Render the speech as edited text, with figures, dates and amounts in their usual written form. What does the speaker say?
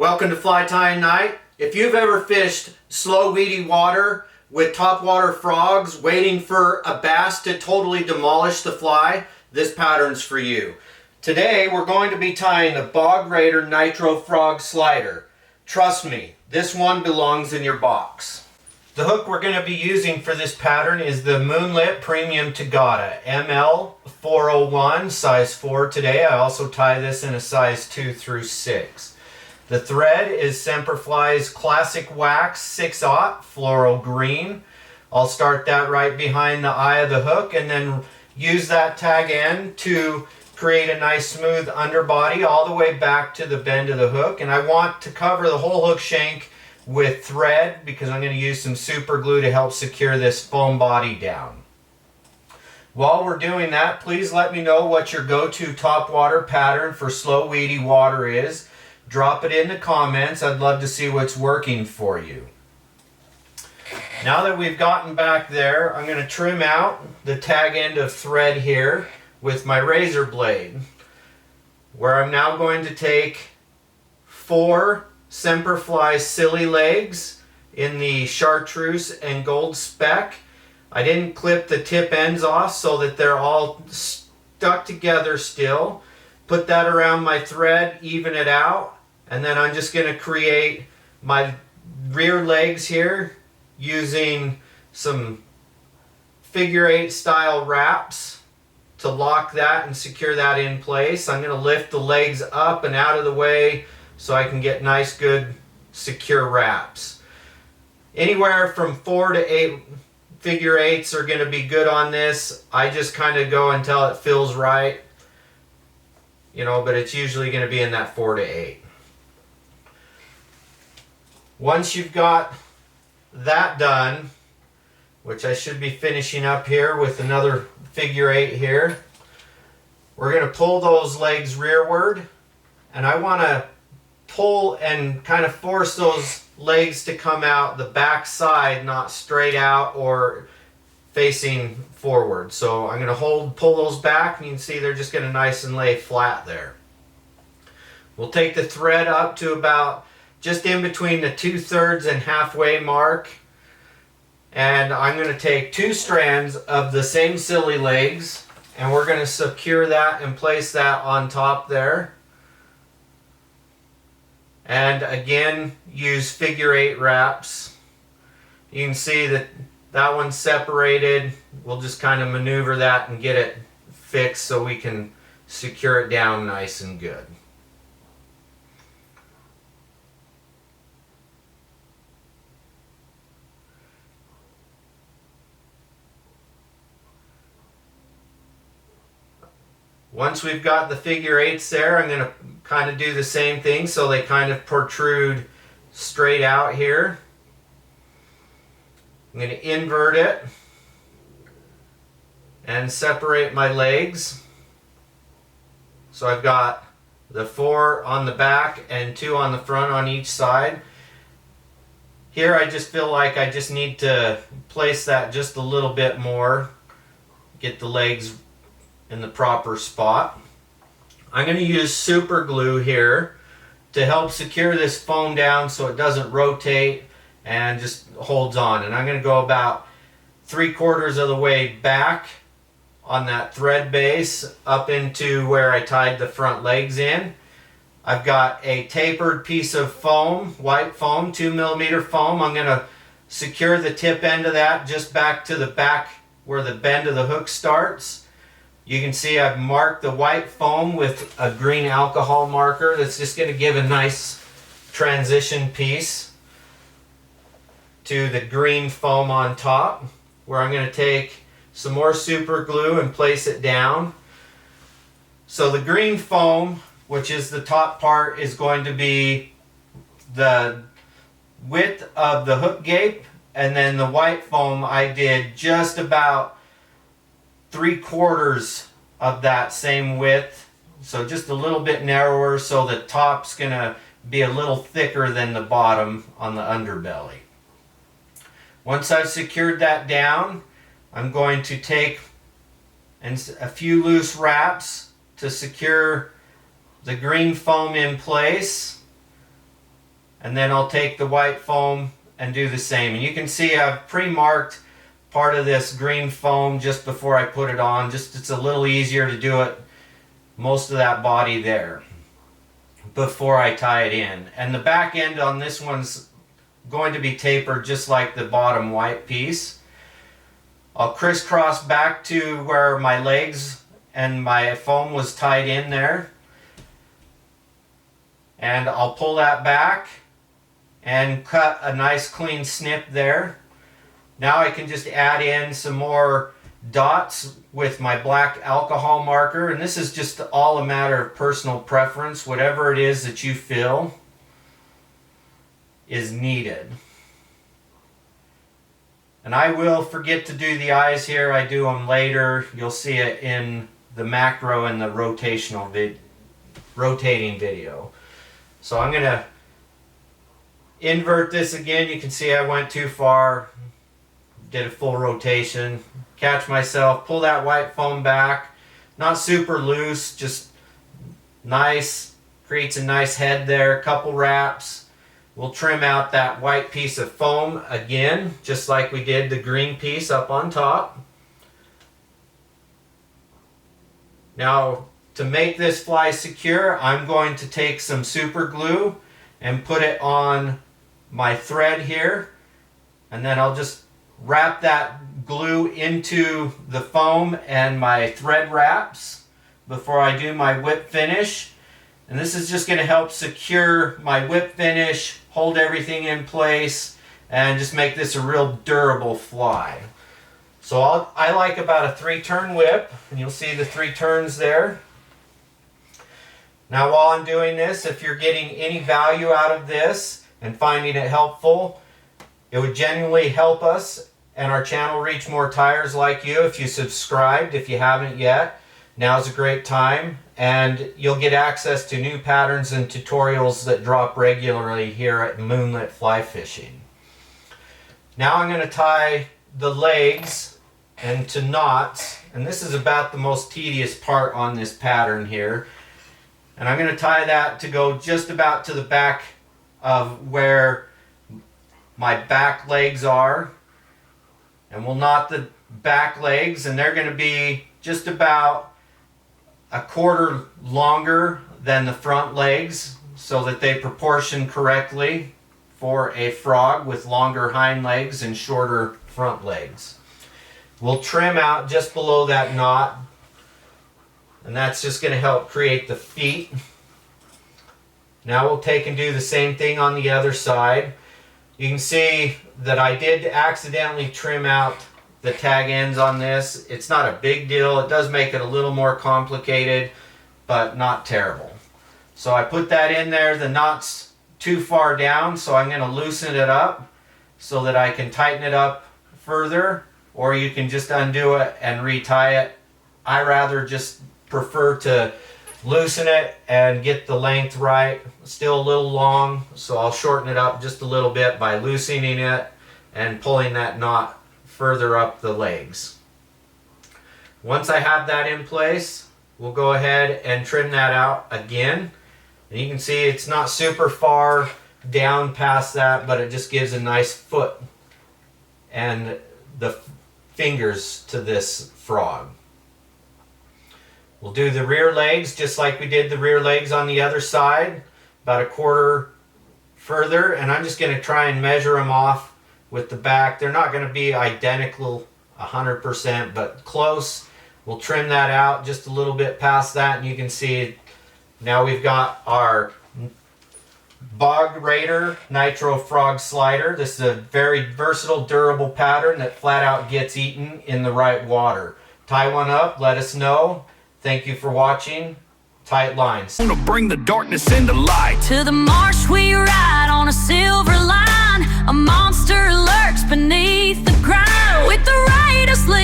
Welcome to Fly Tying Night. If you've ever fished slow weedy water with topwater frogs waiting for a bass to totally demolish the fly, this pattern's for you. Today we're going to be tying the Bog Raider Nitro Frog Slider. Trust me, this one belongs in your box. The hook we're going to be using for this pattern is the Moonlit Premium TOGATTA ML 401 size 4 today. I also tie this in a size 2 through 6. The thread is Semperfli's Classic Wax 6/0 Floral Green. I'll start that right behind the eye of the hook and then use that tag end to create a nice smooth underbody all the way back to the bend of the hook. And I want to cover the whole hook shank with thread because I'm going to use some super glue to help secure this foam body down. While we're doing that, please let me know what your go-to topwater pattern for slow weedy water is. Drop it in the comments. I'd love to see what's working for you. Now that we've gotten back there, I'm going to trim out the tag end of thread here with my razor blade, where I'm now going to take 4 Semperfli SiliLegs in the chartreuse and gold speck. I didn't clip the tip ends off so that they're all stuck together still. Put that around my thread, even it out, and then I'm just going to create my rear legs here using some figure 8 style wraps to lock that and secure that in place. I'm going to lift the legs up and out of the way so I can get nice, good, secure wraps. Anywhere from 4 to 8 figure 8s are going to be good on this. I just kind of go until it feels right, but it's usually going to be in that 4 to 8. Once you've got that done, which I should be finishing up here with another figure 8 here, we're going to pull those legs rearward, and I want to pull and kind of force those legs to come out the back side, not straight out or facing forward. So I'm going to pull those back, and you can see they're just going to nice and lay flat there. We'll take the thread up to about just in between the 2/3 and halfway mark, and I'm going to take 2 strands of the same SiliLegs, and we're going to secure that and place that on top there. And again, use figure 8 wraps. You can see that that one's separated. We'll just kind of maneuver that and get it fixed so we can secure it down nice and good. Once we've got the figure 8s there, I'm going to kind of do the same thing so they kind of protrude straight out here. I'm going to invert it and separate my legs. So I've got the 4 on the back and 2 on the front on each side. Here I just feel like I just need to place that just a little bit more, get the legs in the proper spot. I'm going to use super glue here to help secure this foam down so it doesn't rotate and just holds on. And I'm going to go about 3/4 of the way back on that thread base up into where I tied the front legs in. I've got a tapered piece of foam, white foam, 2mm foam. I'm going to secure the tip end of that just back to the back where the bend of the hook starts. You can see I've marked the white foam with a green alcohol marker. That's just going to give a nice transition piece to the green foam on top, where I'm going to take some more super glue and place it down. So the green foam, which is the top part, is going to be the width of the hook gape, and then the white foam I did just about 3/4 of that same width, so just a little bit narrower, so the top's going to be a little thicker than the bottom on the underbelly. Once I've secured that down, I'm going to take a few loose wraps to secure the green foam in place. and then I'll take the white foam and do the same. And you can see I've pre-marked part of this green foam just before I put it on. Just it's a little easier to do it, most of that body there, before I tie it in. And the back end on this one's going to be tapered just like the bottom white piece. I'll crisscross back to where my legs and my foam was tied in there, and I'll pull that back and cut a nice clean snip there. Now I can just add in some more dots with my black alcohol marker, and this is just all a matter of personal preference, whatever it is that you feel is needed. And I will forget to do the eyes here. I do them later. You'll see it in the macro and the rotating video. So I'm going to invert this again. You can see I went too far. Did a full rotation. Catch myself. Pull that white foam back. Not super loose. Just nice. Creates a nice head there. Couple wraps. We'll trim out that white piece of foam again, just like we did the green piece up on top. Now, to make this fly secure, I'm going to take some super glue and put it on my thread here, and then I'll just wrap that glue into the foam and my thread wraps before I do my whip finish. And this is just going to help secure my whip finish, hold everything in place, and just make this a real durable fly. So I like about a 3-turn whip, and you'll see the 3 turns there. Now while I'm doing this, if you're getting any value out of this and finding it helpful, it would genuinely help us and our channel reach more tyers like you if you subscribed. If you haven't yet, now's a great time, and you'll get access to new patterns and tutorials that drop regularly here at Moonlit Fly Fishing. Now I'm going to tie the legs into knots, and this is about the most tedious part on this pattern here. And I'm going to tie that to go just about to the back of where my back legs are. And we'll knot the back legs, and they're going to be just about a quarter longer than the front legs, so that they proportion correctly for a frog with longer hind legs and shorter front legs. We'll trim out just below that knot, and that's just going to help create the feet. Now we'll take and do the same thing on the other side. You can see that I did accidentally trim out the tag ends on this. It's not a big deal. It does make it a little more complicated, but not terrible. So I put that in there. The knot's too far down, so I'm going to loosen it up so that I can tighten it up further, or you can just undo it and retie it. I rather just prefer to loosen it and get the length right. Still a little long, so I'll shorten it up just a little bit by loosening it and pulling that knot further up the legs. Once I have that in place, we'll go ahead and trim that out again. And you can see it's not super far down past that, but it just gives a nice foot and the fingers to this frog. We'll do the rear legs just like we did the rear legs on the other side, about a quarter further, and I'm just going to try and measure them off with the back. They're not going to be identical 100%, but close. We'll trim that out just a little bit past that, and you can see now we've got our Bog Raider Nitro Frog Slider. This is a very versatile, durable pattern that flat out gets eaten in the right water. Tie one up, let us know. Thank you for watching. Tight lines. Gonna bring the darkness into light. To the marsh we ride on a silver line. A monster lurks beneath the ground with the right of sleep.